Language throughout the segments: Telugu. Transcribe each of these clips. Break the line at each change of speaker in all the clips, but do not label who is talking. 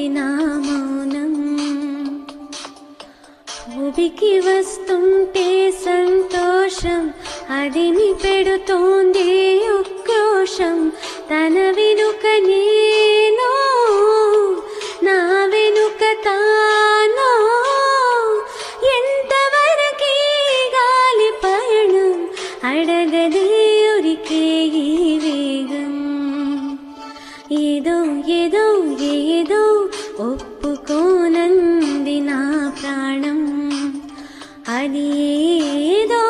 పెడుతోంది నా మౌనం. ఉబికి వస్తుంటే సంతోషం, అదిని పెడుతోంది ఉక్రోషం. తన వెనుక నేను, నా వెనుక తాను, ఎంతవరకీ గాలి పయనం, అడగదే ఉరికే ఈ వేగం. ఏదో ఏదో ఏదో ఒప్పుకోనంది నా ప్రాణం, అది ఏదో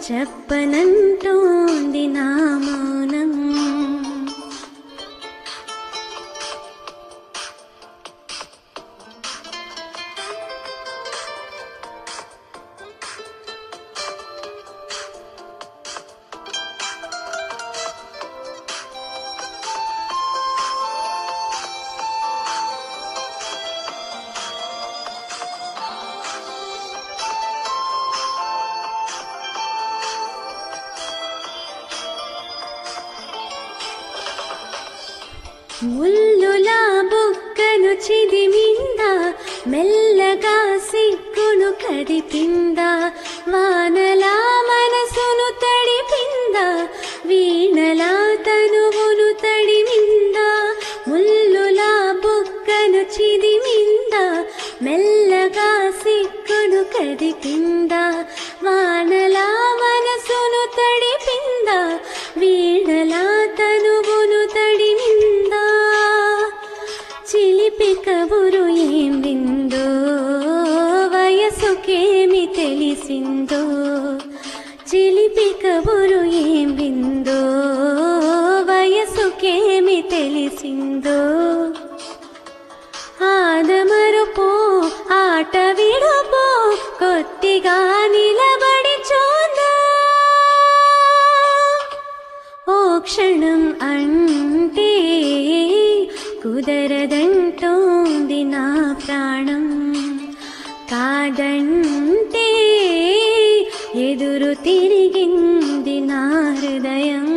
చెప్పనంటోంది నా మౌనం. ముల్లులా బుక్కను చిదిమిందా, మెల్లగా సిగ్గును కదిపిందా, వానలా మనసును తడిపిందా, వీణలా తనువును తడిమిందా. ముల్లులా బుక్కను చిదిమిందా, మెల్లగా సిగ్గును కదిపిందా, వానలా మనసును తడిపిందా, వీణలా తనువును తడిమిందా. చిలిపి కబురు ఏం విందో, వయసుకేమి తెలిసిందో, చిలిపి కబురు ఏం విందో, వయసుకేమి తెలిసిందో. ఆదమరుపో ఆట విడుపో, కొద్దిగా నిలబడి చూదా. ఓ క్షణం అంటే కుదరదంటోంది నా ప్రాణం, కాదంటే ఎదురు తిరిగింది నా హృదయం.